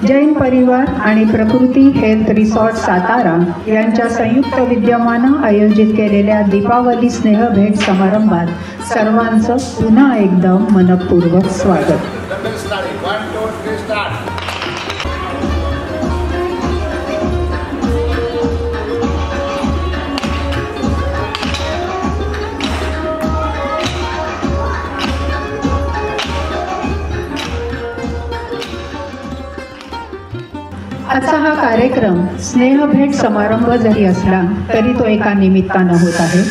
जैन परिवार आणि प्रकृती हेल्थ रिसॉर्ट सातारा यांच्या संयुक्त विद्यमानं आयोजित केलेल्या दीपावली स्नेह भेट समारंभात सर्वांचं पुन्हा एकदा मनपूर्वक स्वागत। आजचा हा कार्यक्रम स्नेह भेट समारंभ जरी असला तरी तो एका निमित्तानं होत आहे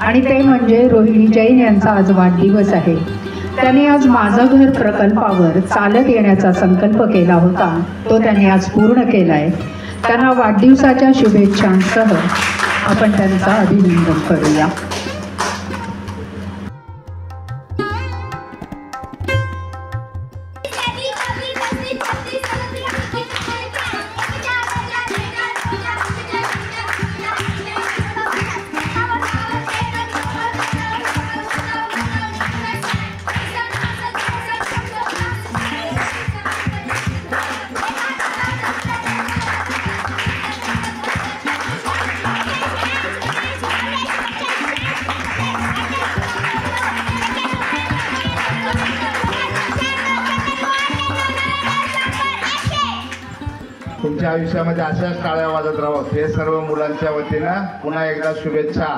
आणि ते म्हणजे रोहिणी जैन यांचा आज वाढदिवस आहे। त्यांनी आज माझं घर प्रकल्पावर चालत येण्याचा संकल्प केला होता, तो त्यांनी आज पूर्ण केलाय। त्यांना वाढदिवसाच्या शुभेच्छांसह आपण त्यांचं अभिनंदन करूया। तुमच्या आयुष्यामध्ये अशाच टाळ्या वाजत राहावं हे सर्व मुलांच्या वतीनं पुन्हा एकदा शुभेच्छा।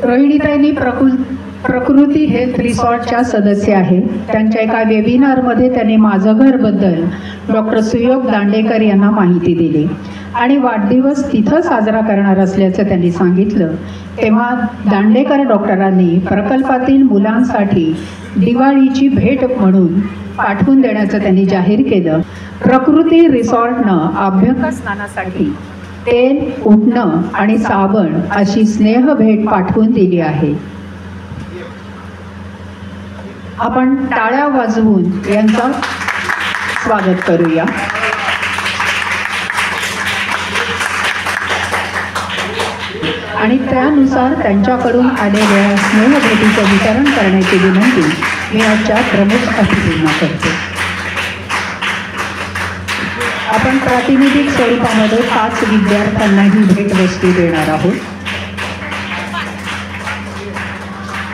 रोहिणीताईंनी प्रकृती हेल्थ रिसॉर्टच्या सदस्य आहे। त्यांच्या एका वेबिनारमध्ये त्यांनी माझं घरबद्दल डॉक्टर सुयोग दांडेकर यांना माहिती दिली आणि वाढदिवस तिथं साजरा करणार असल्याचं त्यांनी सांगितलं। तेव्हा दांडेकर डॉक्टरांनी प्रकल्पातील मुलांसाठी दिवाळीची भेट म्हणून पाठवून देण्याचं त्यांनी जाहीर केलं। प्रकृती रिसॉर्टनं अभ्यंगस्नानासाठी तेल, उटणं आणि साबण अशी स्नेह भेट पाठवून दिली आहे। आपण टाळ्या वाजवून यांचं स्वागत करूया। आणि त्यानुसार त्यांच्याकडून आलेल्या स्नेह भेटीचं वितरण करण्याची विनंती मी आजच्या प्रमुख अतिथींना करते। आपण प्रातिनिधिक स्वरूपामध्ये 5 विद्यार्थ्यांना ही भेटवस्तू देणार आहोत।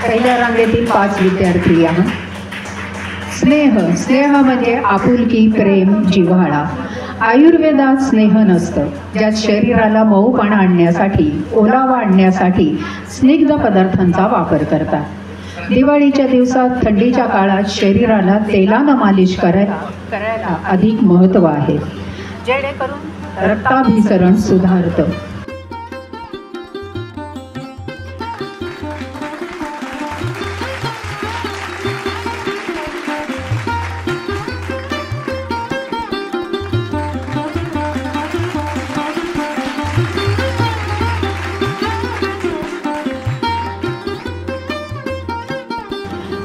पहिल्या रांगेतील 5 विद्यार्थी आहात। स्नेह म्हणजे आपुलकी, प्रेम, जिव्हाळा। आयुर्वेदात स्नेह नसतं, ज्यात शरीराला मऊपणा आणण्यासाठी, ओलावा आणण्यासाठी स्निग्ध पदार्थांचा वापर करतात। दिवाळीच्या दिवसात थंडीच्या काळात शरीराला तेलानं मालिश करायला अधिक महत्त्व आहे, जेणेकरून रक्ताभिसरण सुधारतं।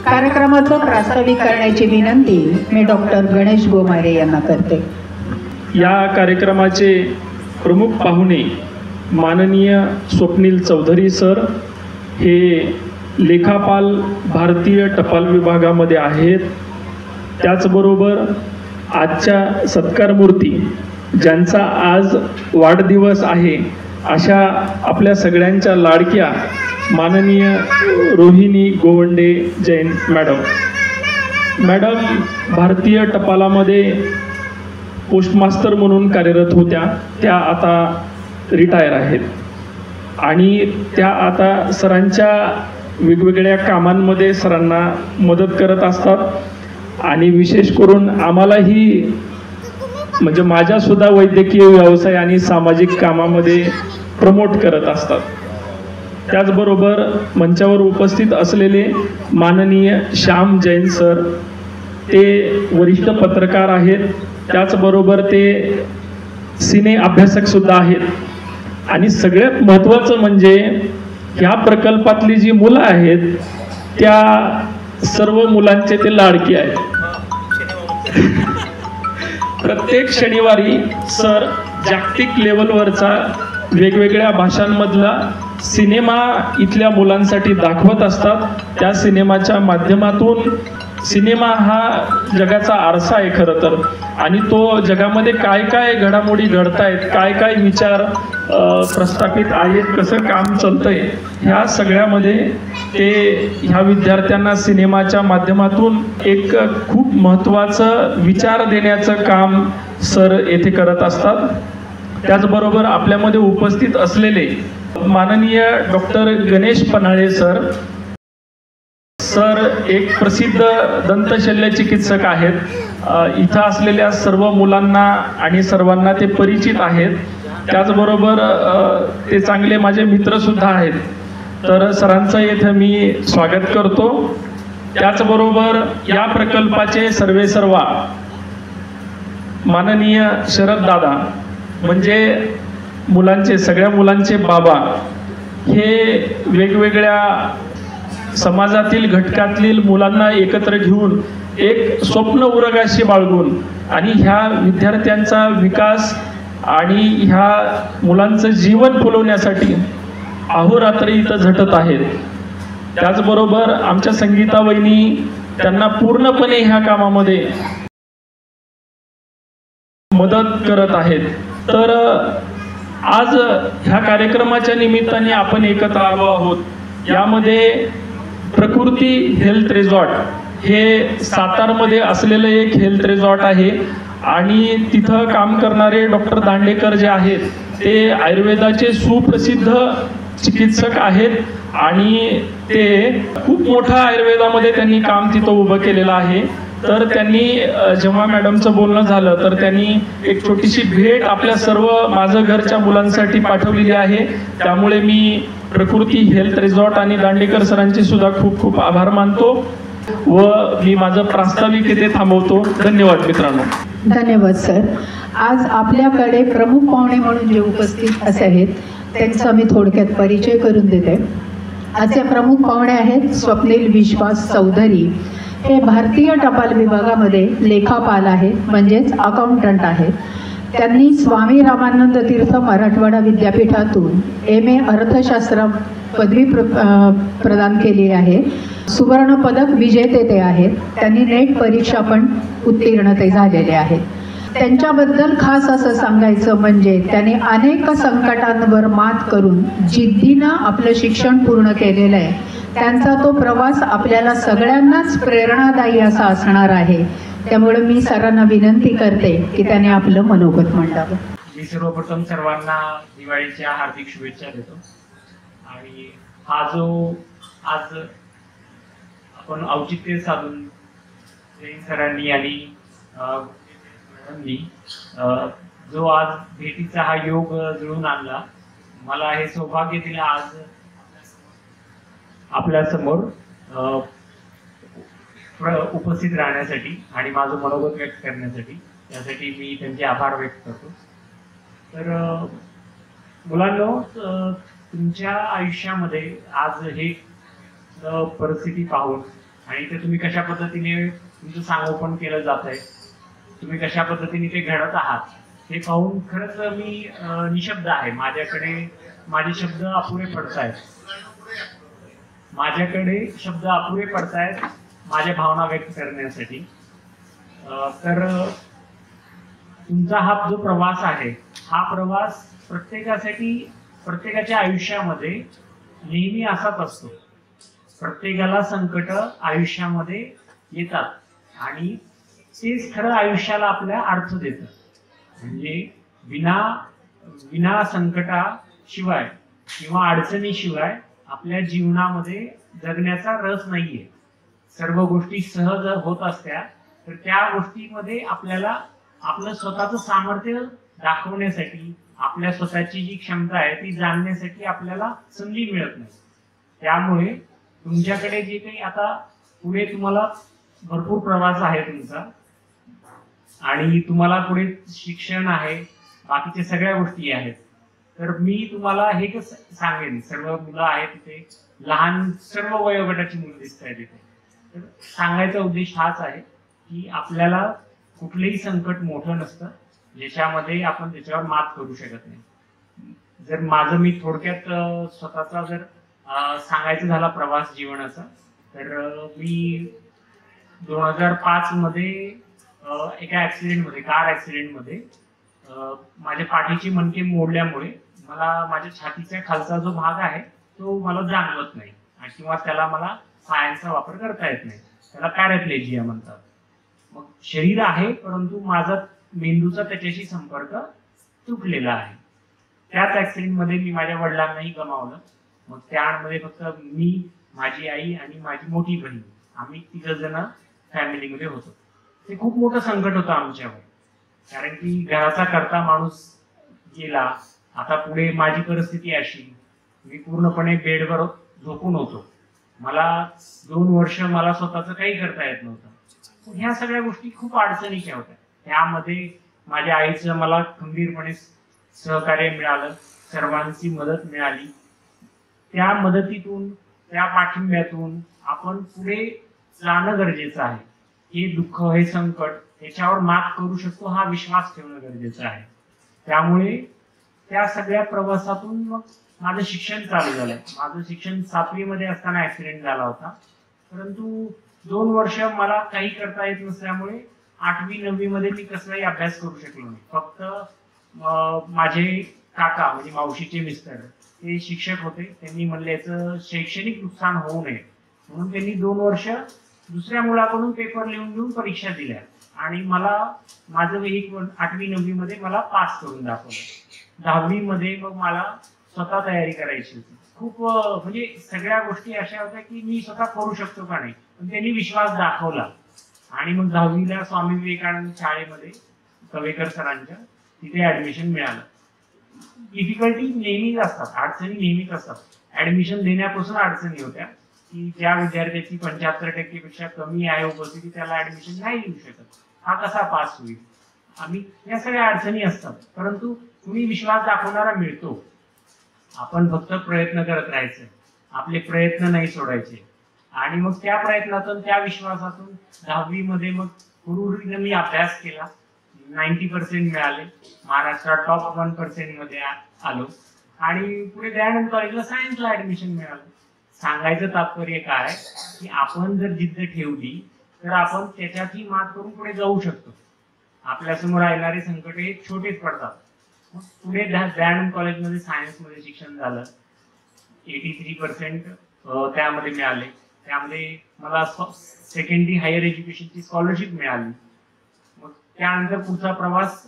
कार्यक्रमाचं प्रास्ताविक करण्याची विनंती मी डॉक्टर गणेश गोमारे यांना करते। या कार्यक्रमाचे प्रमुख पाहुणे माननीय स्वप्नील चौधरी सर, हे लेखापाल भारतीय टपाल विभागामध्ये आहेत। त्याचबरोबर आजच्या सत्कारमूर्ती ज्यांचा आज वाढदिवस आहे अशा आपल्या सगळ्यांच्या लाडक्या माननीय रोहिणी गोवंडे जैन मॅडम भारतीय टपालामध्ये पोस्टमास्टर म्हणून कार्यरत होत्या। त्या आता रिटायर आहेत आणि त्या आता सरांच्या वेगवेगळ्या कामांमध्ये सरांना मदत करत असतात आणि विशेष करून आम्हालाही म्हणजे माझ्या सुद्धा वैद्यकीय व्यवसाय आणि सामाजिक कामामध्ये प्रमोट करत असतात। त्याचबरोबर मंचावर उपस्थित असलेले माननीय श्याम जैन सर, ते वरिष्ठ पत्रकार आहेत, त्याचबरोबर ते सिने अभ्यासक सुद्धा आहेत। आणि सगळ्यात महत्त्वाचं म्हणजे ह्या प्रकल्पातली जी मुलं आहेत त्या सर्व मुलांचे ते लाडके आहेत। प्रत्येक शनिवारी सर जागतिक लेवलवरचा वेगवेगळ्या भाषांमधला सिनेमा इथल्या मुलांसाठी दाखवत असतात। त्या सिनेमाच्या माध्यमातून, सिनेमा हा जगाचा आरसा आहे खरं तर, आणि तो जगामध्ये काय काय घडामोडी घडतायत, काय काय विचार प्रस्थापित आहेत, कसं काम चालतंय, ह्या सगळ्यामध्ये ते ह्या विद्यार्थ्यांना सिनेमाच्या माध्यमातून एक खूप महत्त्वाचं विचार देण्याचं काम सर येथे करत असतात। त्याचबरोबर आपल्यामध्ये उपस्थित असलेले माननीय doctor Ganesh Panhale sir, sir एक प्रसिद्ध दंतशल्य चिकित्सक आहेत। इथं असलेल्या सर्व मुलांना आणि सर्वांना ते परिचित आहेत। त्याचबरोबर ते चांगले माझे मित्र सुद्धा आहेत। तर सरांचं इथं मी स्वागत करतो। त्याचबरोबर या प्रकल्पाचे सर्वेसर्वा माननीय शरद दादा, म्हणजे मुलांचे, सगळ्या मुलांचे बाबा, हे वेगवेगळ्या समाजातील घटकातील मुलांना एकत्र घेऊन एक स्वप्न उरगाशी बाळगून आणि ह्या विद्यार्थ्यांचा विकास आणि ह्या मुलांचं जीवन फुलवण्यासाठी अहोरात्र इथं झटत आहेत। त्याचबरोबर आमच्या संगीता वहिनी त्यांना पूर्णपणे ह्या कामामध्ये मदत करत आहेत। तर आज ह्या कार्यक्रमाच्या निमित्ताने आपण एकत्र आलो आहोत। यामध्ये प्रकृती हेल्थ रिसॉर्ट हे सातारमध्ये असलेलं एक हेल्थ रिसॉर्ट आहे आणि तिथं काम करणारे डॉक्टर दांडेकर जे आहेत ते आयुर्वेदाचे सुप्रसिद्ध चिकित्सक आहेत आणि ते खूप मोठं आयुर्वेदामध्ये त्यांनी काम तिथं उभं केलेलं आहे। तर त्यांनी जेव्हा मॅडमचं बोलणं झालं तर त्यांनी एक छोटीशी भेट आपल्या सर्व माझं घरच्या मुलांसाठी पाठवलेली आहे। त्यामुळे मी प्रकृती हेल्थ रिसॉर्ट आणि दांडेकर सरांचे सुद्धा खूप खूप आभार मानतो व मी माझं प्रास्ताविक इथे थांबवतो। धन्यवाद मित्रांनो। धन्यवाद सर। आज आपल्याकडे प्रमुख पाहुणे म्हणून जे उपस्थित असे आहेत त्यांचा मी थोडक्यात परिचय करून देते। असे प्रमुख पाहुणे आहेत स्वप्नील विश्वास चौधरी, हे भारतीय टपाल विभागामध्ये लेखापाल आहेत, म्हणजेच अकाउंटंट आहेत। त्यांनी स्वामी रामानंद तीर्थ मराठवाडा विद्यापीठातून MA अर्थशास्त्र पदवी प्रदान केली आहे। सुवर्ण पदक विजेते ते आहेत। त्यांनी नेट परीक्षा पण उत्तीर्ण ते झालेले आहेत। त्यांच्याबद्दल खास असं सांगायचं म्हणजे त्यांनी अनेक संकटांवर मात करून जिद्दीनं आपलं शिक्षण पूर्ण केलेलं आहे। त्यांचा तो प्रवास आपल्याला सगळ्यांनाच प्रेरणादायी असा असणार आहे। त्यामुळे मी सरांना विनंती करते की त्याने आपलं मनोगत मांडावं। मी सर्वप्रथम सर्वांना दिवाळीच्या हार्दिक शुभेच्छा देतो। आणि हा जो आज आपण औचित्य साधून जैन सरांनी आणि जो आज भेटीचा हा योग जुळून आणला, मला हे सौभाग्य दिलं आज आपल्या समोर उपस्थित राहण्यासाठी आणि माझं मनोगत व्यक्त करण्यासाठी। त्यासाठी मी त्यांचे आभार व्यक्त करतो। तर मुलांनो, तुमच्या आयुष्यामध्ये आज हे परिस्थिती पाहून आणि ते तुम्ही कशा पद्धतीने तुमचं सांगोपन केलं जात आहे, तुम्ही कशा पद्धतीने ते घडत आहात हे पाहून खरंच मी निशब्द आहे। माझे शब्द अपुरे पडतायत, माझ्याकडे शब्द अपुरे पडतायत माझ्या भावना व्यक्त करण्यासाठी। तर तुमचा हा जो प्रवास आहे, हा प्रवास प्रत्येकासाठी, प्रत्येकाच्या आयुष्यामध्ये नेहमी असाच असतो। प्रत्येकाला संकट आयुष्यामध्ये येतात आणि तेच खरं आयुष्याला आपल्या अर्थ देतं। म्हणजे विना संकटाशिवाय किंवा अडचणीशिवाय आपल्या जीवनामध्ये जगण्याचा रस नाहीये। सर्व गोष्टी सहज होत असत्या, तर त्या गोष्टीमध्ये आपल्याला आपलं स्वतःचं सामर्थ्य दाखवण्यासाठी, आपल्या स्वतःची जी क्षमता आहे ती जाणण्यासाठी आपल्याला संधी मिळत नाही। त्यामुळे तुमच्याकडे जे काही आता पुढे तुम्हाला भरपूर प्रवास आहे तुमचा आणि तुम्हाला पुढे शिक्षण आहे, बाकीच्या सगळ्या गोष्टी आहेत. तर मी तुम्हाला हे सांगेन, सर्व मुलं आहेत तिथे, लहान सर्व वयोगटाची मुलं दिसत आहेत तिथे. तर सांगायचा उद्देश हाच आहे की आपल्याला कुठलेही संकट मोठं नसतं ज्याच्यामध्ये आपण त्याच्यावर मात करू शकत नाही. जर माझं मी थोडक्यात स्वतःचा जर सांगायचं झाला प्रवास जीवनाचा, तर मी 2005 मध्ये एका ऍक्सिडेंटमध्ये, कार ऍक्सिडेंटमध्ये माझ्या पाठीची मणके मोडल्यामुळे मला माझ्या छातीच्या खालचा जो भाग आहे तो मला जाणवत नाही किंवा त्याला मला सायन्सचा वापर करता येत नाही. त्याला पॅराप्लेजिया म्हणतात. मग शरीर आहे परंतु माझा मेंदूचा त्याच्याशी संपर्क तुटलेला आहे. त्याच ऍक्सिडेंटमध्ये मी माझ्या वडिलांनाही गमावलं. मग त्यामध्ये फक्त मी, माझी आई आणि माझी मोठी बहीण, आम्ही 3 जण फॅमिलीमध्ये होतो. ते खूप मोठं संकट होतं आमच्यावर, कारण की घराचा करता माणूस गेला. आता पुढे माझी परिस्थिती अशी, मी पूर्णपणे बेडवर झोपून होतो. मला 2 वर्ष मला स्वतःच काही करता येत नव्हतं. ह्या सगळ्या गोष्टी खूप अडचणीच्या होत्या. त्यामध्ये माझ्या आईचं मला खंबीरपणे सहकार्य मिळालं, सर्वांची मदत मिळाली. त्या मदतीतून, त्या पाठिंब्यातून आपण पुढे जाणं गरजेचं आहे. हे दुःख, हे संकट, त्याच्यावर मात करू शकतो हा विश्वास ठेवणं गरजेचं आहे. त्यामुळे त्या सगळ्या प्रवासातून मग माझं शिक्षण चालू झालं. माझं शिक्षण 7वी मध्ये असताना ऍक्सिडेंट झाला होता, परंतु 2 वर्ष मला काही करता येत नसल्यामुळे 8वी 9वी मध्ये मी कसलाही अभ्यास करू शकलो नाही. फक्त माझे काका म्हणजे मावशीचे मिस्टर ते शिक्षक होते. त्यांनी म्हणले याचं शैक्षणिक नुकसान होऊ नये म्हणून त्यांनी 2 वर्ष दुसऱ्या मुलाकडून पेपर लिहून घेऊन परीक्षा दिल्या आणि मला माझं 8वी 9वी मध्ये मला पास करून दाखवलं. 10वी मध्ये मग मला स्वतः तयारी करायची होती. खूप म्हणजे सगळ्या गोष्टी अशा होत्या की मी स्वतः करू शकतो का नाही, पण त्यांनी विश्वास दाखवला. आणि मग 10वीला स्वामी विवेकानंद शाळेमध्ये कवेकर सरांच्या तिथे ऍडमिशन मिळालं. डिफिकल्टी नेहमीच असतात, अडचणी नेहमीच असतात. ऍडमिशन देण्यापासून अडचणी होत्या की ज्या विद्यार्थ्याची 75% पेक्षा कमी आहे उपस्थिती त्याला ऍडमिशन नाही देऊ शकत, हा कसा पास होईल. आम्ही या सगळ्या अडचणी असतात, परंतु तुम्ही विश्वास दाखवणारा मिळतो. आपण फक्त प्रयत्न करत राहायचे, आपले प्रयत्न नाही सोडायचे. आणि मग त्या प्रयत्नातून, त्या विश्वासातून 10वी मध्ये मग हुरूरीने मी अभ्यास केला. 90% मिळाले, महाराष्ट्रात टॉप 1% मध्ये आलो आणि पुढे दयानंद कॉलेजला सायन्सला ऍडमिशन मिळालं. सांगायचं तात्पर्य काय की आपण जर जिद्द ठेवली तर आपण त्याच्यातही मात करून पुढे जाऊ शकतो. आपल्यासमोर येणारे संकट हे छोटेच पडतात. मग पुढे दयानंद कॉलेजमध्ये सायन्समध्ये शिक्षण झालं. 83% त्यामध्ये मिळाले. त्यामध्ये मला सेकंडरी हायर एज्युकेशनची स्कॉलरशिप मिळाली. मग त्यानंतर पुढचा प्रवास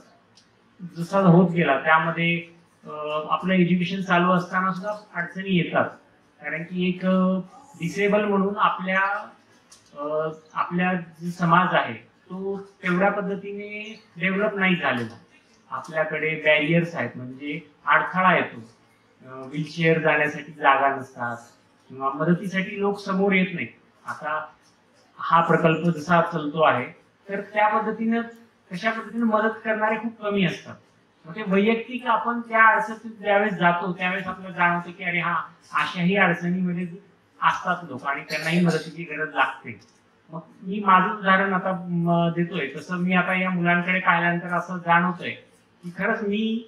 जसा होत गेला त्यामध्ये आपलं एज्युकेशन चालू असताना सुद्धा अडचणी येतात, कारण की एक डिसेबल म्हणून आपल्या जो समाज आहे तो तेवढ्या पद्धतीने डेव्हलप नाही झालेला. आपल्याकडे बॅरियर्स आहेत, म्हणजे अडथळा येतो. व्हीलचेअर जाण्यासाठी जागा नसतात किंवा मदतीसाठी लोक समोर येत नाहीत. आता हा प्रकल्प जसा चालतो आहे तर त्या पद्धतीनं तशा पद्धतीने मदत करणारे खूप कमी असतात. मग ते वैयक्तिक आपण त्या अडचणीत ज्यावेळेस जातो त्यावेळेस आपल्याला जाणवतं की अरे हा, अशाही अडचणीमध्ये असतात लोक आणि त्यांनाही मदतीची गरज लागते. मग मी माझं उदाहरण आता देतोय, तसं मी आता या मुलांकडे पाहिल्यानंतर असं जाणवतंय की खरंच मी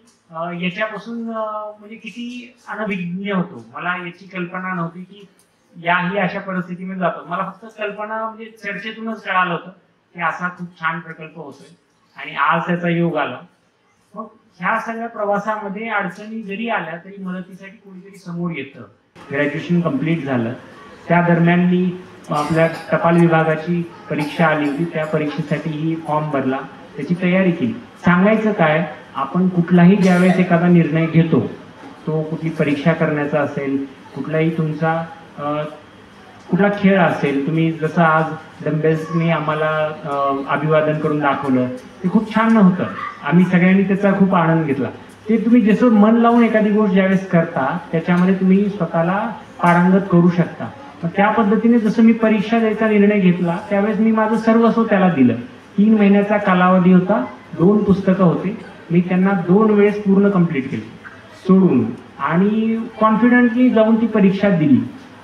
याच्यापासून म्हणजे किती अनभिज्ञ होतो. मला याची कल्पना नव्हती की याही अशा परिस्थितीमध्ये जातो. मला फक्त कल्पना म्हणजे चर्चेतूनच कळालं होतं की असा खूप छान प्रकल्प होतोय आणि आज त्याचा योग आला. मग ह्या सगळ्या प्रवासामध्ये अडचणी जरी आल्या तरी मदतीसाठी कोणीतरी समोर येतं. ग्रॅज्युएशन कंप्लीट झालं, त्या दरम्यान मी आपल्या टपाल विभागाची परीक्षा आली होती, त्या परीक्षेसाठीही फॉर्म भरला, त्याची तयारी केली. सांगायचं काय, आपण कुठलाही ज्यावेळेस एखादा निर्णय घेतो, तो कुठली परीक्षा करण्याचा असेल, कुठलाही तुमचा कुठला खेळ असेल, तुम्ही जसं आज डंबेल्सने आम्हाला अभिवादन करून दाखवलं ते खूप छान होतं. आम्ही सगळ्यांनी त्याचा खूप आनंद घेतला. ते तुम्ही जसं मन लावून एखादी गोष्ट ज्यावेळेस करता त्याच्यामध्ये तुम्ही स्वतःला पारंगत करू शकता. मग त्या पद्धतीने जसं मी परीक्षा द्यायचा निर्णय घेतला त्यावेळेस मी माझं सर्वस्व त्याला दिलं. 3 महिन्याचा कालावधी होता, 2 पुस्तकं होते, मी त्यांना 2 वेळेस पूर्ण कंप्लीट केली सोडून आणि कॉन्फिडंटली जाऊन ती परीक्षा दिली.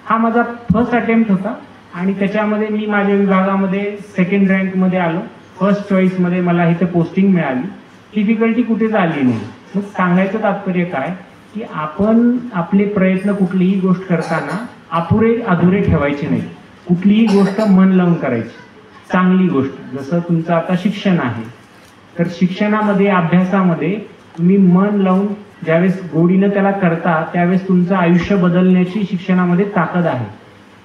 हा माझा फर्स्ट अटेम्प्ट होता आणि त्याच्यामध्ये मी माझ्या विभागामध्ये 2nd रँकमध्ये आलो. फर्स्ट चॉईसमध्ये मला इथे पोस्टिंग मिळाली. डिफिकल्टी कुठेच आली नाही. मग सांगायचं तात्पर्य काय की आपण आपले प्रयत्न कुठलीही गोष्ट करताना अधुरे ठेवायचे नाही. कुठलीही गोष्ट मन लावून करायची. चांगली गोष्ट जसं तुमचं आता शिक्षण आहे तर शिक्षणामध्ये अभ्यासामध्ये तुम्ही मन लावून ज्यावेळेस गोडीनं त्याला करता त्यावेळेस तुमचं आयुष्य बदलण्याची शिक्षणामध्ये ताकद आहे.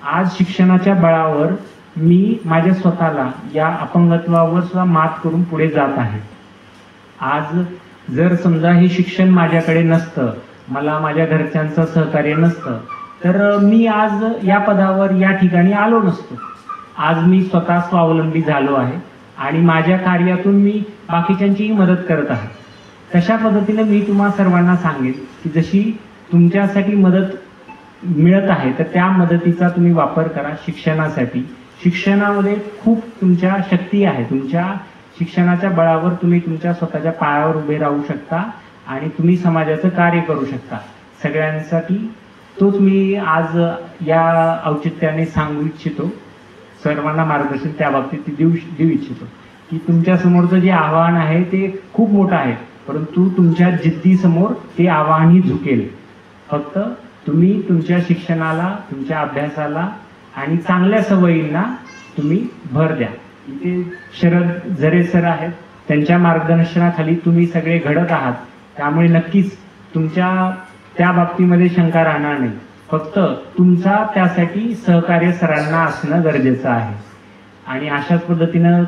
आज शिक्षणाच्या बळावर मी माझ्या स्वतःला या अपंगत्वावर सुद्धा मात करून पुढे जात आहे. आज जर समजा हे शिक्षण माझ्याकडे नसतं, मला माझ्या घरच्यांचं सहकार्य नसतं तर मी आज या पदावर या ठिकाणी आलो नसतो. आज मी स्वतः स्वावलंबी झालो आहे आणि माझ्या कार्यातून मी बाकीच्यांचीही मदत करत आहे. तशा पद्धतीने मी तुम्हा सर्वांना सांगेन की जशी तुमच्यासाठी मदत मिळत आहे तर त्या मदतीचा तुम्ही वापर करा शिक्षणासाठी. शिक्षणामध्ये खूप तुमच्या शक्ती आहे. तुमच्या शिक्षणाच्या बळावर तुम्ही तुमच्या स्वतःच्या पायावर उभे राहू शकता आणि तुम्ही समाजाचं कार्य करू शकता. सगळ्यांसाठी तोच मी आज या औचित्याने सांगू इच्छितो. सर्वांना मार्गदर्शन त्या बाबतीत देऊ इच्छितो की तुमच्यासमोरचं जे आव्हान आहे ते खूप मोठं आहे परंतु तुमच्या जिद्दीसमोर ते आव्हानही झुकेल. फक्त तुम्ही तुमच्या शिक्षणाला, तुमच्या अभ्यासाला आणि चांगल्या सवयींना तुम्ही भर द्या. इथे शरद झरे सर आहेत, त्यांच्या मार्गदर्शनाखाली तुम्ही सगळे घडत आहात त्यामुळे नक्कीच तुमच्या त्या बाबतीमध्ये शंका राहणार नाही. फक्त तुमचा त्यासाठी सहकार्य सरांना असणं गरजेचं आहे आणि अशाच पद्धतीनं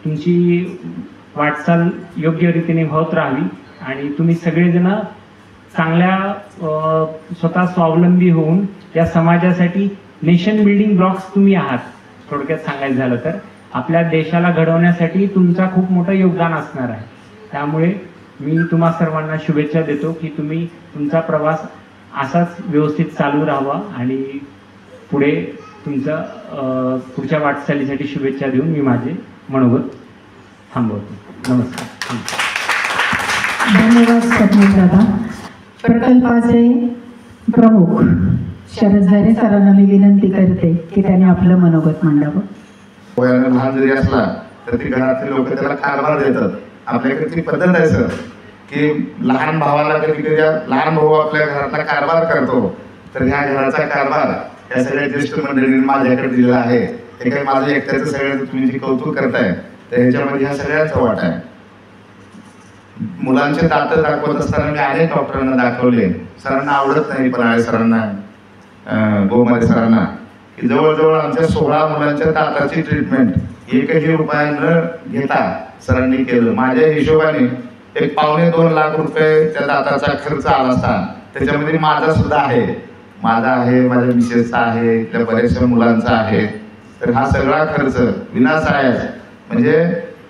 तुमची वाटचाल योग्य रीतीने होत राहावी आणि तुम्ही सगळेजण चांगल्या स्वतः स्वावलंबी होऊन या समाजासाठी नेशन बिल्डिंग ब्लॉक्स तुम्ही आहात. थोडक्यात सांगायचं झालं तर आपल्या देशाला घडवण्यासाठी तुमचा खूप मोठं योगदान असणार आहे. त्यामुळे मी तुम्हा सर्वांना शुभेच्छा देतो की तुम्ही तुमचा प्रवास असाच व्यवस्थित चालू राहावा आणि पुढे तुमचा पुढच्या वाटचालीसाठी शुभेच्छा देऊन मी माझे मनोगत थांबवतो. नमस्कार. धन्यवाद स्वप्नील दादा. प्रकल्पाचे प्रमुख शरद झरे सरांना मी विनंती करते की त्यांनी आपलं मनोगत मांडावं. वयानं लहान जरी असला तर ती घरातले लोक त्याला कारभार देतात. आपल्याकडे ती पद्धत आहे सर की लहान भावाला कधी कधी लहान भाऊ आपल्या घरातला कारभार करतो तर ह्या घराचा कारभार या सगळ्या ज्येष्ठ मंडळींनी माझ्याकडे दिलेला आहे. हे काही माझं एकट्याचं सगळ्यांचं तुम्ही जे कौतुक करताय तर ह्याच्यामध्ये ह्या सगळ्यांचा वाटा आहे. मुलांचे दात दाखवत असताना मी अनेक डॉक्टरांना दाखवले. सरांना आवडत नाही पण सरांना गोमारे सरांना की जवळजवळ आमच्या 16 मुलांच्या दाताची ट्रीटमेंट 1ही रुपया न घेता सरांनी केलं. माझ्या हिशोबाने 1.25-2 लाख रुपये त्या दाताचा खर्च आला असता. त्याच्यामध्ये माझा सुद्धा आहे, माझ्या मिसेसचा आहे, इथल्या बऱ्याचशा मुलांचा आहे. तर हा सगळा खर्च विनासायास म्हणजे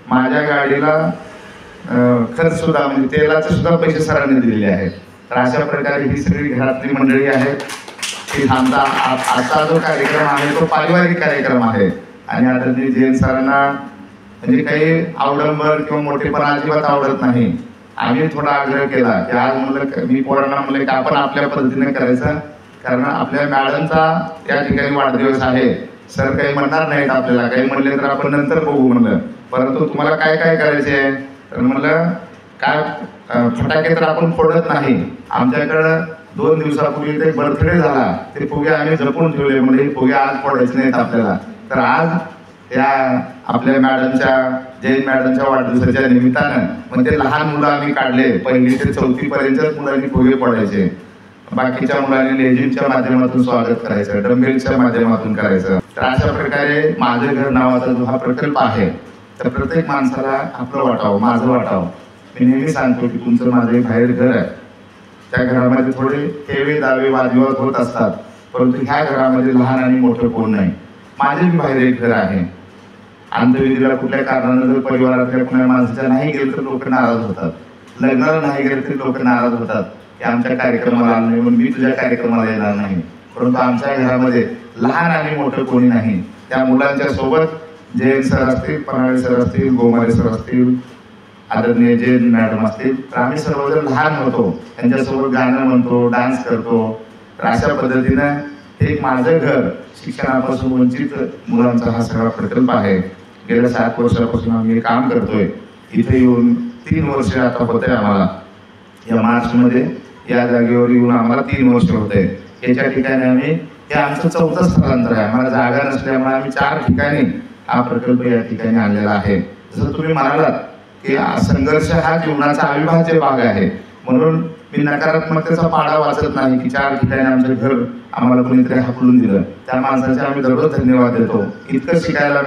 माझ्या गाडीला खर्च सुद्धा म्हणजे तेलाचे सुद्धा पैसे सरांनी दिलेले आहेत. तर अशा प्रकारे ही सगळी घरातली मंडळी आहेत की आजचा जो कार्यक्रम आहे तो पारिवारिक कार्यक्रम आहे आणि आदरणीय जैन सरांना म्हणजे काही आवडंबर किंवा मोठेपणा अजिबात आवडत नाही. आम्ही थोडा आग्रह केला की आज म्हणलं मी पोरांना म्हणलं की आपण आपल्या पद्धतीने करायचं कारण आपल्या मॅडमचा या ठिकाणी वाढदिवस आहे. सर काही म्हणणार नाहीत आपल्याला, काही म्हणले तर आपण नंतर बघू म्हणलं. परंतु तुम्हाला काय काय करायचे आहे तर म्हणलं काय फटाके तर आपण फोडत नाही. आमच्याकडं 2 दिवसापूर्वी ते बर्थडे झाला, ते फुगे आम्ही जपून ठेवले म्हणजे हे फुगे आज फोडायचे नाहीत आपल्याला. तर आज या आपल्या मॅडमच्या जैन मॅडमच्या वाढदिवसाच्या निमित्तानं मग ते लहान मुलं आम्ही काढले. 1ली ते 4थी पर्यंत मुलांनी फुगे फोडायचे. बाकीच्या मुलांनी लेझिमच्या माध्यमातून स्वागत करायचं, डंबेलच्या माध्यमातून करायचं. तर अशा प्रकारे माझे घर नावाचा जो हा प्रकल्प आहे तर प्रत्येक माणसाला आपलं वाटावं, माझं वाटावं. मी नेहमी सांगतो की तुमचं माझं एक बाहेर घर आहे. त्या घरामध्ये थोडे ठेवे दावे वादविवाद होत असतात परंतु ह्या घरामध्ये लहान आणि मोठं कोण नाही. माझे बी बाहेर एक घर आहे. अंत्यविधीला कुठल्या कारणानं जर परिवारातल्या कुणा माणसाच्या नाही गेलं तर लोक नाराज होतात. लग्नाला नाही गेलं तर लोक नाराज होतात की आमच्या कार्यक्रमाला आलं नाही म्हणून मी तुझ्या कार्यक्रमाला येणार नाही. परंतु आमच्या घरामध्ये लहान आणि मोठं कोणी नाही. त्या मुलांच्या सोबत जैन सर असतील, पन्हाळे सर असतील, गोमारे सर असतील, आदरणीय जैन मॅडम असतील, तर आम्ही सर्वजण लहान होतो, त्यांच्यासोबत गाणं म्हणतो, डान्स करतो. तर अशा पद्धतीनं एक माझं घर शिक्षणापासून वंचित मुलांचा हा सगळा प्रकल्प आहे. गेल्या 7 वर्षापासून आम्ही काम करतोय. इथे येऊन 3 वर्ष आता होते आम्हाला. या मार्चमध्ये या जागेवर येऊन आम्हाला 3 वर्ष होते. याच्या ठिकाणी आम्ही हे आमचं 4थं स्थलांतर आहे. आम्हाला जागा नसल्यामुळे आम्ही 4 ठिकाणी हा प्रकल्प या ठिकाणी आणलेला आहे. जसं तुम्ही म्हणालात की संघर्ष हा जीवनाचा अविभाज्य भाग आहे, म्हणून मी नकारात्मकतेचा पाडा वाचत नाही की 4 ठिकाणी आमचं घर आम्हाला कोणीतरी हाकलून दिलं. त्या माणसाचे आम्ही दररोज धन्यवाद देतो. इतकं शिकायला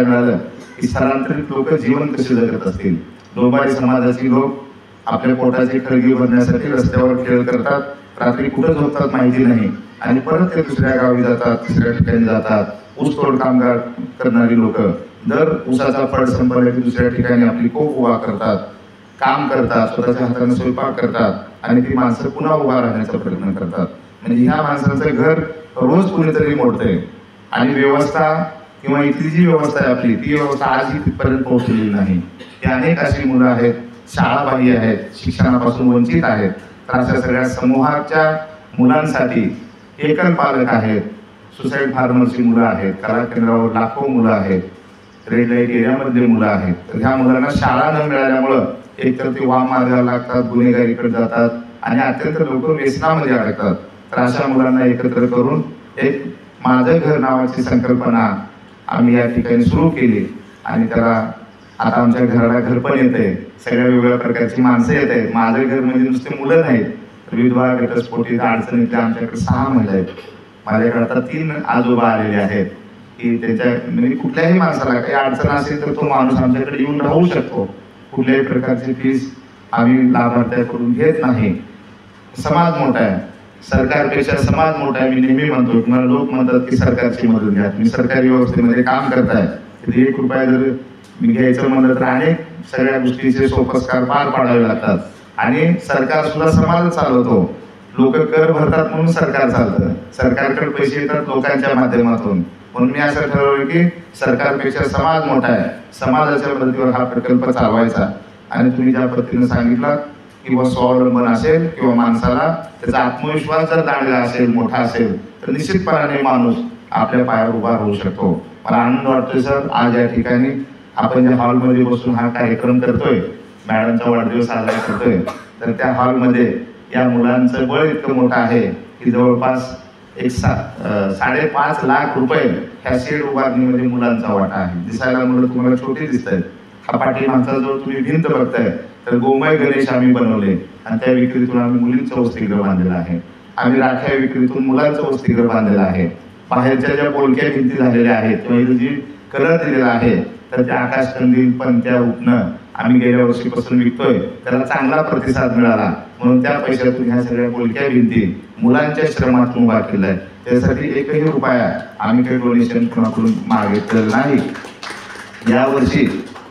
मिळालं की स्थलांतरित लोक जीवन कसे जगत असतील. डोंबारी समाजाची लोक आपल्या पोटाची खळगी भरण्यासाठी रस्त्यावर खेळ करतात, रात्री कुठं झोपतात माहिती नाही, आणि परत ते दुसऱ्या गावी जातात, तिसऱ्या ठिकाणी जातात. ऊसतोड कामगार करणारी लोक दर ऊसाचा फळ संपला की दुसऱ्या ठिकाणी आपली कोप उभा करतात, काम करतात, स्वतःच्या हाताने स्वयंपाक करतात, आणि ती माणसं पुन्हा उभा राहण्याचा प्रयत्न करतात. म्हणजे ह्या माणसांचं घर रोज कुणीतरी मोडतंय. आणि व्यवस्था किंवा इथली जी व्यवस्था आहे आपली, ती व्यवस्था आजही तिथपर्यंत पोहोचलेली नाही. ही अनेक अशी मुलं आहेत, शाळाबाह्य आहेत, शिक्षणापासून वंचित आहेत. तर अशा सगळ्या समूहाच्या मुलांसाठी एकल पालक आहेत, सुसाईड फार्मरची मुलं आहेत, कला केंद्रावर लाखो मुलं आहेत, रेड लाईट एरियामधले मुलं आहेत. तर ह्या मुलांना शाळा न मिळाल्यामुळं एकतर ते वाम मार्गाला लागतात, गुन्हेगारीकडे जातात, आणि अत्यंत लोक व्यसनामध्ये अडकतात. तर अशा मुलांना एकत्र करून एक माझं घर नावाची संकल्पना आम्ही या ठिकाणी सुरू केली. आणि त्याला आता आमच्या घराला घर पण येते, सगळ्या वेगवेगळ्या प्रकारची माणसं येत आहेत. माझं घर म्हणजे नुसते मुलं नाहीत, तर विधवा, घटस्फोटीत, अडचणीतल्या आमच्याकडे 6 महिला आहेत. माझ्याकडे आता 3 आजोबा आलेले आहेत की त्यांच्या म्हणजे कुठल्याही माणसाला काही अडचण असेल तर तो माणूस आमच्याकडे येऊन राहू शकतो. कुठल्याही प्रकारची फीस आम्ही लाभार्थ्याकडून घेत नाही. समाज मोठा आहे, सरकारपेक्षा समाज मोठा आहे. मी नेहमी म्हणतो, तुम्हाला लोक म्हणतात की सरकारची मदत घ्या, तुम्ही सरकारी व्यवस्थेमध्ये काम करताय, तर 1 रुपया जर मी घ्यायचं म्हणलं तर अनेक सगळ्या गोष्टीचे सोपस्कार पार पाडावे लागतात. आणि सरकार सुद्धा समाज चालवतो. लोक कर भरतात म्हणून सरकार चालतं, सरकारकडे पैसे येतात लोकांच्या माध्यमातून. म्हणून मी असं ठरवलं की सरकारपेक्षा समाज मोठा आहे, समाजाच्या मदतीवर हा प्रकल्प चालवायचा. आणि तुम्ही ज्या पद्धतीने सांगितलं किंवा स्वावलंबन असेल किंवा माणसाला त्याचा आत्मविश्वास जर दांडगा असेल, मोठा असेल, तर निश्चितपणाने माणूस आपल्या पायावर उभा होऊ शकतो. मला आनंद वाटतोय सर, आज या ठिकाणी आपण ज्या हॉलमध्ये बसून हा कार्यक्रम करतोय, मॅडमचा वाढदिवस साजरा करतोय, तर त्या हॉलमध्ये या मुलांचं बळ इतकं मोठं आहे की जवळपास 5.5 लाख रुपये ह्या शेड उभारणीमध्ये मुलांचा वाटा आहे. दिसायला मुलं तुम्हाला छोटी दिसत आहेत. हा पाठीमागचा जो तुम्ही भिंत बघताय, तर गोमय गणेश आम्ही बनवले, आणि त्या विक्रीतून आम्ही मुलींचं वसतिगृह बांधलेलं आहे. आम्ही राख्या विक्रीतून मुलांचं वसतिगृह बांधलेलं आहे. बाहेरच्या ज्या बोलक्या भिंती झालेल्या आहेत किंवा इथं जी कलर दिलेला आहे, तर त्या आकाश कंदील पणत्या उठणं आम्ही गेल्या वर्षीपासून विकतोय. त्याला चांगला प्रतिसाद मिळाला, म्हणून त्या पैशातून ह्या सगळ्या बोलक्या भिंती मुलांच्या श्रमातून उभा केल्या आहे. त्यासाठी 1ही रुपया आम्ही काही डोनेशन कोणाकडून मागितलेलं नाही. यावर्षी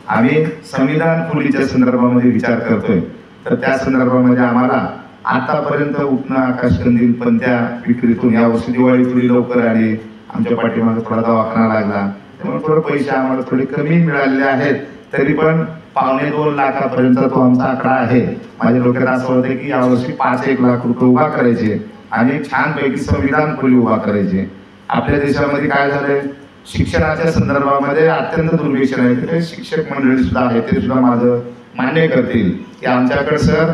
आम्ही संविधान खोलीच्या संदर्भामध्ये विचार करतोय, तर त्या संदर्भामध्ये आम्हाला आतापर्यंत उठणं आकाश कंदील पणत्या विक्रीतून यावर्षी दिवाळी थोडी लवकर आली, आमच्या पाठीमागे थोडा दवाखाना लागला, त्यामुळे थोडे पैसे आम्हाला थोडे कमी मिळालेले आहेत. तरी पण 2.25 लाखापर्यंत तो आमचा आकडा आहे. माझ्या डोक्यात असं होतं की यावर्षी 5-1 लाख रुपये उभा करायचे आणि छानपैकी संविधान खोली उभा करायचे. आपल्या देशामध्ये काय झालंय, शिक्षणाच्या संदर्भामध्ये अत्यंत दुर्भिक्षण आहे. ते शिक्षक मंडळी सुद्धा आहे, ते सुद्धा माझं मान्य करतील की आमच्याकडे सर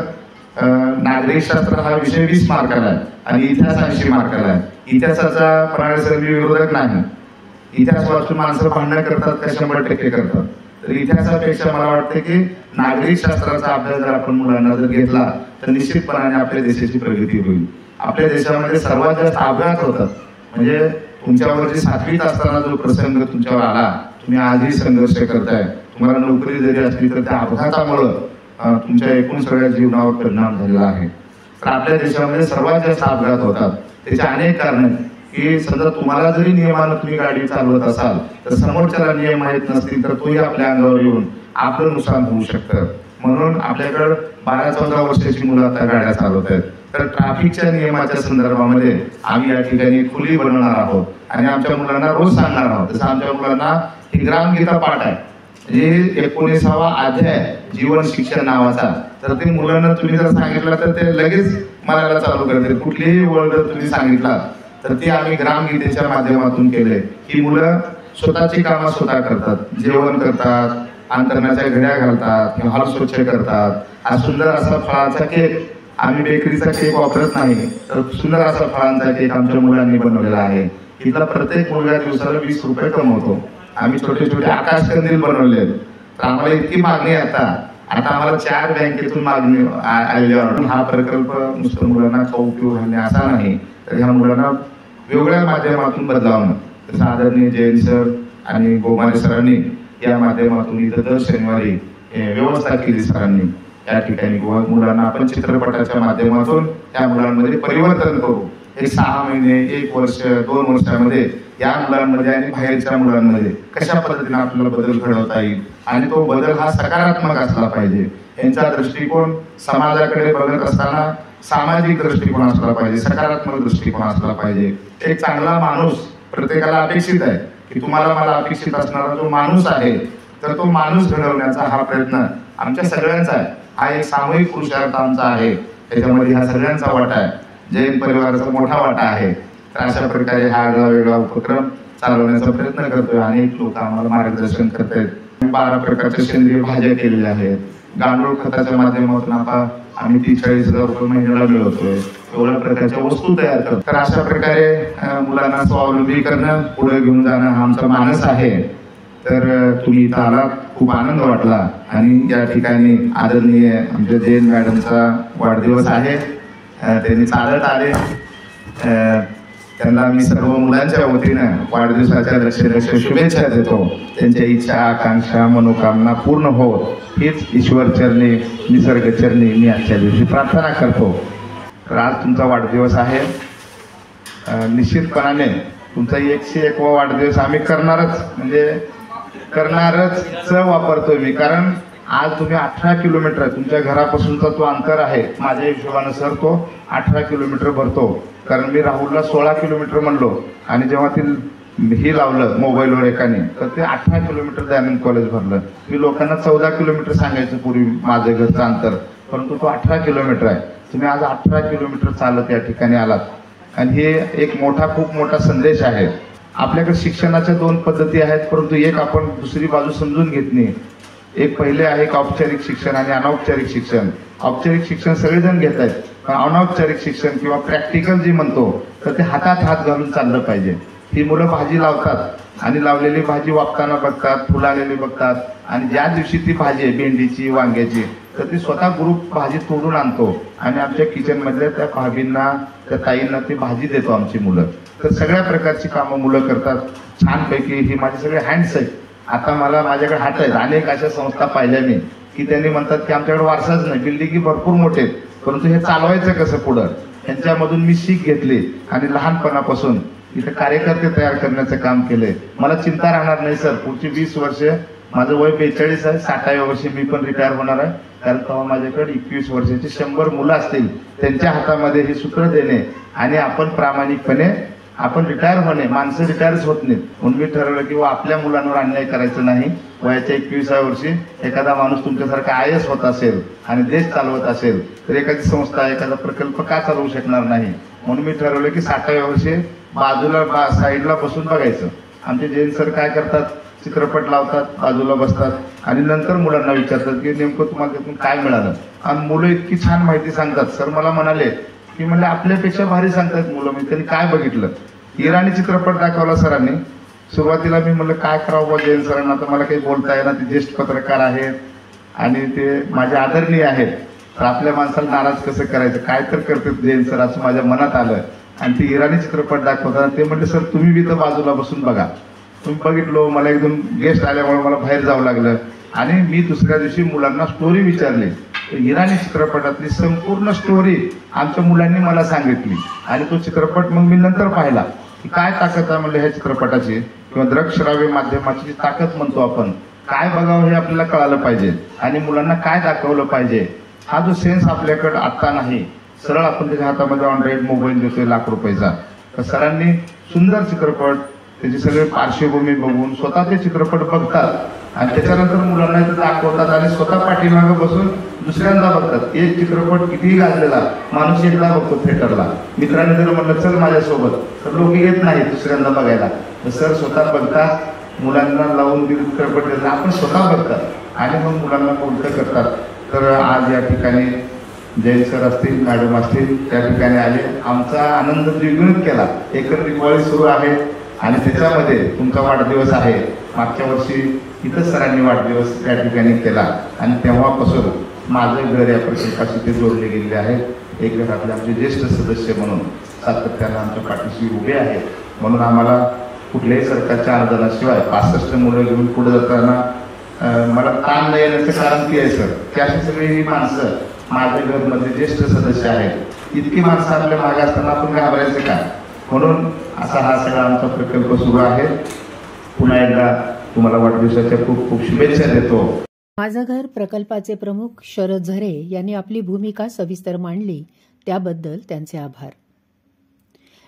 नागरिकशास्त्र हा विषय 20 मार्काला आहे आणि इतिहास 80 मार्काला आहे. इतिहासाचा पन्हाळे सर मी विरोधक नाही. इतिहास वाचून माणसं भांडणं करतात का 100% करतात. तर इतिहासापेक्षा मला वाटतं की नागरिकशास्त्राचा अभ्यास जर आपण मुलांना जर घेतला तर निश्चितपणाने आपल्या देशाची प्रगती होईल. आपल्या देशामध्ये सर्वात जास्त अपघात होतात. म्हणजे तुमच्यावरती 7वीत असताना जो प्रसंग तुमच्यावर आला, तुम्ही आजही संघर्ष करताय, तुम्हाला नोकरी जरी असली तर त्या अपघातामुळं तुमच्या एकूण सगळ्या जीवनावर परिणाम झालेला आहे. तर आपल्या देशामध्ये सर्वात जास्त अपघात होतात. त्याचे अनेक कारण आहेत की समजा तुम्हाला जरी नियमानं तुम्ही गाडी चालवत असाल तर समोरच्याला नियम माहीत नसतील तर तोही आपल्या अंगावर येऊन आपलं नुकसान होऊ शकतं. म्हणून आपल्याकडं 12-14 वर्षाची मुलं आता गाड्या चालवत आहेत. तर ट्रॅफिकच्या नियमाच्या संदर्भामध्ये आम्ही या ठिकाणी खुली बनवणार आहोत आणि आमच्या मुलांना रोज सांगणार आहोत. जसं आमच्या मुलांना ही ग्रामगीता पाठ आहे, म्हणजे 19वा अध्याय जीवन शिक्षण नावाचा, तर ते मुलांना तुम्ही जर सांगितलं तर ते लगेच म्हणायला चालू करतील. कुठलीही वळ जर तुम्ही सांगितला तर ते आम्ही ग्रामगीतेच्या माध्यमातून केले. ही मुलं स्वतःची कामं स्वतः करतात, जेवण करतात, अंतरणाच्या घड्या घालतात, हॉल स्वच्छ करतात. हा सुंदर असा फळाचा केक, आम्ही बेकरीचा केक वापरत नाही, तर सुंदर असा फळांचा केक आमच्या मुलांनी बनवलेला आहे. इथला प्रत्येक मुलगा दिवसाला 20 रुपये कमवतो. आम्ही छोटे छोटे आकाशकंदील बनवले, तर आम्हाला इतकी मागणी आहे आता आम्हाला 4 बँकेतून मागणी आल्यावर हा प्रकल्प नुसतं मुलांना खाऊ पिऊ घालणे असा नाही, तर ह्या मुलांना वेगवेगळ्या माध्यमातून बदलावणं. जसं आदरणीय जैन सर आणि गोमारे सरांनी या माध्यमातून इथं दर शनिवारी व्यवस्था केली सरांनी. या ठिकाणी मुलांना आपण चित्रपटाच्या माध्यमातून त्या मुलांमध्ये परिवर्तन करू. एक 6 महिने, 1 वर्ष, 2 वर्षामध्ये या मुलांमध्ये आणि बाहेरच्या मुलांमध्ये कशा पद्धतीने आपल्याला बदल घडवता येईल आणि तो बदल हा सकारात्मक असला पाहिजे. यांचा दृष्टिकोन समाजाकडे बघत असताना सामाजिक दृष्टिकोन असला पाहिजे, सकारात्मक दृष्टिकोन असला पाहिजे. एक चांगला माणूस प्रत्येकाला अपेक्षित आहे की तुम्हाला मला अपेक्षित असणारा जो माणूस आहे, तर तो माणूस घडवण्याचा हा प्रयत्न आमच्या सगळ्यांचा आहे. हा एक सामूहिक पुरुषार्थ आमचा आहे, त्याच्यामध्ये हा सगळ्यांचा वाटा आहे, जैन परिवाराचा मोठा वाटा आहे. तर अशा प्रकारे हा वेगळा उपक्रम चालवण्याचा प्रयत्न करतोय. अनेक लोक आम्हाला मार्गदर्शन करतायत. 12 प्रकारच्या सेंद्रिय भाज्या केलेल्या आहेत. गांडूळ खताच्या माध्यमातून आम्ही 43,000 रुपये महिन्याला मिळवतोय. एवढ्या प्रकारच्या वस्तू तयार करतो. तर अशा प्रकारे मुलांना स्वावलंबी करणं, पुढे घेऊन जाणं हा आमचा मानस आहे. तर तुम्ही इथं आलात, खूप आनंद वाटला. आणि या ठिकाणी आदरणीय आमच्या जैन मॅडमचा वाढदिवस आहे, त्यांनी चालत आले. त्यांना मी सर्व मुलांच्या वतीनं वाढदिवसाच्या लक्ष शुभेच्छा देतो. त्यांच्या इच्छा, आकांक्षा, मनोकामना पूर्ण होत हीच ईश्वर चरणी, निसर्ग चरणी मी आजच्या दिवशी प्रार्थना करतो. तर आज तुमचा वाढदिवस आहे. निश्चितपणाने तुमचा 101वा वाढदिवस आम्ही करणारच वापरतोय मी. कारण आज तुम्ही 18 किलोमीटर तुमच्या घरापासूनचा तो अंतर आहे, माझ्या हिशोबानं सर तो 18 किलोमीटर भरतो. कारण मी राहुलला 16 किलोमीटर म्हणलो आणि जेव्हा ही लावलं मोबाईलवर एकाने, तर ते 18 किलोमीटर दयानंद कॉलेज भरलं. मी लोकांना 14 किलोमीटर सांगायचं पूर्वी माझं घरचं अंतर, परंतु तो 18 किलोमीटर आहे. तुम्ही आज 18 किलोमीटर चालत या ठिकाणी आलात आणि हे एक खूप मोठा संदेश आहे. आपल्याकडे शिक्षणाच्या 2 पद्धती आहेत, परंतु एक आपण दुसरी बाजू समजून घेत नाही. एक पहिले आहे औपचारिक शिक्षण आणि अनौपचारिक शिक्षण. औपचारिक शिक्षण सगळेजण घेत आहेत, पण अनौपचारिक शिक्षण किंवा प्रॅक्टिकल जे म्हणतो, तर ते हातात हात घालून चाललं पाहिजे. ही मुलं भाजी लावतात आणि लावलेली भाजी वापताना बघतात, फुलालेली बघतात, आणि ज्या दिवशी ती भाजी आहे भेंडीची, वांग्याची, तर ती स्वतः ग्रुप भाजी तोडून आणतो आणि आमच्या किचनमधल्या त्या भाभींना, त्या ताईंना ती भाजी देतो आमची मुलं. तर सगळ्या प्रकारची कामं मुलं करतात छानपैकी. ही माझे सगळे हँड्स आहेत. आता माझ्याकडे हात आहेत. अनेक अशा संस्था पाहिल्या मी की त्यांनी म्हणतात की आमच्याकडे वारसाच नाही, बिल्डिंगी भरपूर मोठे आहेत, परंतु हे चालवायचं कसं पुढं, यांच्यामधून मी शिक घेतली आणि लहानपणापासून इथे कार्यकर्ते तयार करण्याचं काम केलंय. मला चिंता राहणार नाही सर, पुढची 20 वर्ष, माझं वय 42 आहे, 60व्या वर्षी मी पण रिटायर होणार आहे. कारण तेव्हा माझ्याकडे 21 वर्षाची 100 मुलं असतील, त्यांच्या हातामध्ये हे सूत्र देणे आणि आपण प्रामाणिकपणे आपण रिटायर होणे. माणसं रिटायरच होत नाहीत, म्हणून मी ठरवलं की आपल्या मुलांवर अन्याय करायचं नाही. वयाच्या 21व्या वर्षी एखादा माणूस तुमच्यासारखा IAS होत असेल आणि देश चालवत असेल, तर एखादी संस्था, एखादा प्रकल्प का चालवू शकणार नाही. म्हणून मी ठरवलं की 60व्या वर्षी बाजूला साईडला बसून बघायचं. आमचे जैन सर काय करतात, चित्रपट लावतात, बाजूला बसतात आणि नंतर मुलांना विचारतात की नेमकं तुम्हाला त्यातून काय मिळालं. आणि मुलं इतकी छान माहिती सांगतात. सर मला म्हणाले की म्हणले आपल्यापेक्षा भारी सांगतात मुलं. मी त्यांनी काय बघितलं, इराणी चित्रपट दाखवला सरांनी. सुरुवातीला मी म्हणलं काय करावं जैन सरांना, तर मला काही बोलता येणार, ते ज्येष्ठ पत्रकार आहेत आणि ते माझे आदरणीय आहेत, तर आपल्या माणसाला नाराज कसं करायचं, काय तर करतात जैन सर, असं माझ्या मनात आलं. आणि ते इराणी चित्रपट दाखवताना ते म्हणले सर तुम्ही बी तर बाजूला बसून बघा. तुम्ही बघितलो, मला एकदम गेस्ट आल्यामुळे मला बाहेर जावं लागलं आणि मी दुसऱ्या दिवशी मुलांना स्टोरी विचारली. इराणी चित्रपटातली संपूर्ण स्टोरी आमच्या मुलांनी मला सांगितली आणि तो चित्रपट मग मी नंतर पाहिला की काय ताकद आहे म्हणलं ह्या चित्रपटाची, किंवा दृकश्राव्य माध्यमाची ताकद म्हणतो आपण, काय बघावं हे आपल्याला कळालं पाहिजे आणि मुलांना काय दाखवलं पाहिजे. हा जो सेन्स आपल्याकडे आत्ता नाही, सरळ आपण त्याच्या हातामध्ये ऑनलाईन मोबाईल देतोय लाख रुपयाचा. तर सरांनी सुंदर चित्रपट, त्याची सगळी पार्श्वभूमी बघून स्वतः ते चित्रपट बघतात आणि त्याच्यानंतर मुलांना ते दाखवतात आणि स्वतः पाठीमागं बसून दुसऱ्यांदा बघतात. एक चित्रपट कितीही गाजलेला माणूस एकदा बघतो थिएटरला. मित्रांनी जर म्हणलं चल माझ्यासोबत, तर लोक येत नाही दुसऱ्यांदा बघायला. तर सर स्वतः बघतात, मुलांना लावून चित्रपट देतात, आपण स्वतः बघतात आणि मग मुलांना बोलतं करतात. तर आज या ठिकाणी जैन सर असतील, मॅडम असतील, त्या ठिकाणी आले, आमचा आनंद द्विगुणित केला. एकत्र दिवाळी सुरू आहे आणि त्याच्यामध्ये तुमचा वाढदिवस आहे. मागच्या वर्षी इथंच सरांनी वाढदिवस त्या ठिकाणी केला आणि तेव्हापासून माझं घर या प्रकल्पाशी ते जोडले गेलेले आहे. एक घरातले आमचे ज्येष्ठ सदस्य म्हणून सातत्यानं आमच्या पाठीशी उभे आहेत. म्हणून आम्हाला कुठल्याही सरकारच्या अनुदानाशिवाय 65 मुलं घेऊन पुढे जाताना मला ताण न येण्याचं कारण ते आहे सर, की अशी सगळी ही माणसं माझ्या घरमध्ये ज्येष्ठ सदस्य आहेत. इतकी माणसं आपल्या मागे असताना आपण घाबरायचं का? म्हणून असा हा सगळा आमचा प्रकल्प सुरू आहे. पुन्हा एकदा तुम्हाला वाढदिवसाच्या खूप खूप शुभेच्छा देतो. माझं घर प्रकल्पाचे प्रमुख शरद झरे यांनी आपली भूमिका सविस्तर मांडली, त्याबद्दल त्यांचे आभार.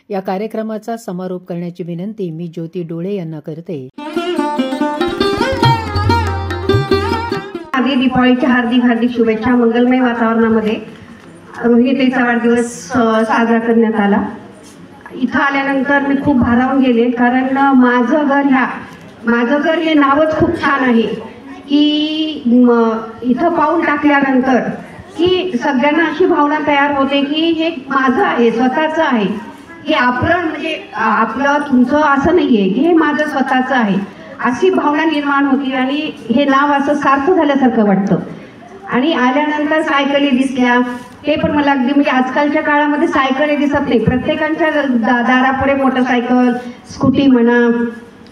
या कार्यक्रमाचा समारोप करण्याची विनंती मी ज्योती डोळे यांना करते. आधी दीपावलीच्या हार्दिक हार्दिक शुभेच्छा. मंगलमय वातावरणामध्ये रोहिणीताईचा वाढदिवस साजरा करण्यात आला. इथं आल्यानंतर मी खूप भारावून गेले, कारण माझं घर हे नावच खूप छान आहे, की इथं पाऊल टाकल्यानंतर की सगळ्यांना अशी भावना तयार होते की हे माझं आहे, स्वतःचं आहे, हे आपलं, म्हणजे आपलं तुमचं असं नाही आहे, की हे माझं स्वतःचं आहे, अशी भावना निर्माण होती आणि हे नाव असं सार्थ झाल्यासारखं वाटतं. आणि आल्यानंतर सायकली दिसल्या, ते पण मला अगदी, म्हणजे आजकालच्या काळामध्ये सायकली दिसत नाही, प्रत्येकाच्या दारापुढे मोटरसायकल, स्कूटी म्हणा,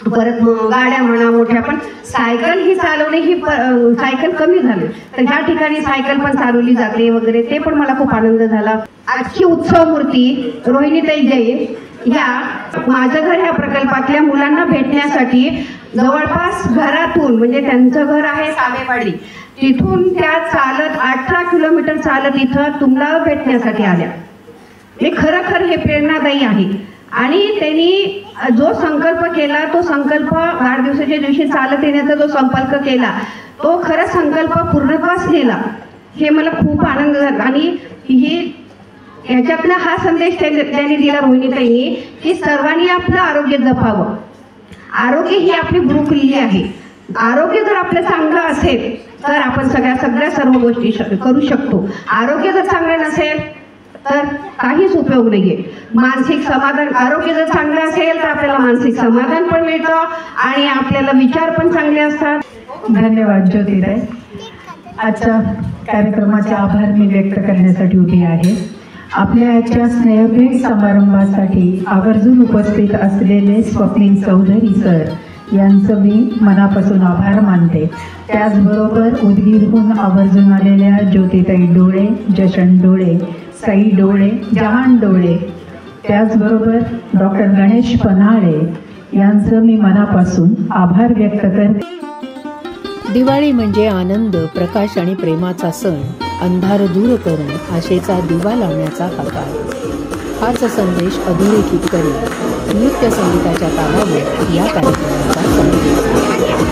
परत गाड्या म्हणा मोठ्या, पण सायकल ही चालवणे ही सायकल कमी झाली. तर ह्या ठिकाणी सायकल पण चालवली जाते वगैरे, ते पण मला खूप आनंद झाला. आजची उत्सव मूर्ती रोहिणीताई जैन ह्या माझं घर ह्या प्रकल्पातल्या मुलांना भेटण्यासाठी जवळपास घरातून, म्हणजे त्यांचं घर आहे सावेवाडी, तिथून त्या चालत 18 किलोमीटर चालत इथं तुम्हाला भेटण्यासाठी आल्या. हे खरं हे प्रेरणादायी आहे. आणि त्यांनी जो संकल्प केला, तो संकल्प वाढदिवसाच्या दिवशी चालत येण्याचा जो संकल्प केला, तो खरा संकल्प पूर्णत्वास नेला. हे मला खूप आनंद झाला. आणि ह्याच्यातला हा संदेश त्यांनी दिला रोहिणीताईंनी, की सर्वांनी आपलं आरोग्य जपावं. आरोग्य ही आपली भूकली आहे. आरोग्य जर आपलं चांगलं असेल तर आपण सगळ्या सर्व गोष्टी करू शकतो. आरोग्य जर चांगलं नसेल तर काहीच उपयोग नाहीये. मानसिक समाधान, आरोग्य जर चांगलं असेल तर आपल्याला मानसिक समाधान पण मिळतं आणि आपल्याला विचार पण चांगले असतात. धन्यवाद ज्योतिताई. आजच्या कार्यक्रमाचे आभार मी व्यक्त करण्यासाठी उभी आहे. आपल्या आजच्या स्नेहभेट समारंभासाठी आवर्जून उपस्थित असलेले स्वप्नील चौधरी सर यांचं मी मनापासून आभार मानते. त्याचबरोबर उदगीरहून आवर्जून आलेल्या ज्योतिताई डोळे, जशन डोळे, साई डोळे, जहान डोळे, त्याचबरोबर डॉक्टर गणेश पन्हाळे यांचं मी मनापासून आभार व्यक्त करते. दिवाळी म्हणजे आनंद, प्रकाश आणि प्रेमाचा सण. अंधार दूर करून आशेचा दिवा लावण्याचा हा काळ. हाच संदेश अधोरेखित करीत नृत्य संगीताच्या तालावर या कार्यक्रमाचा समावेश.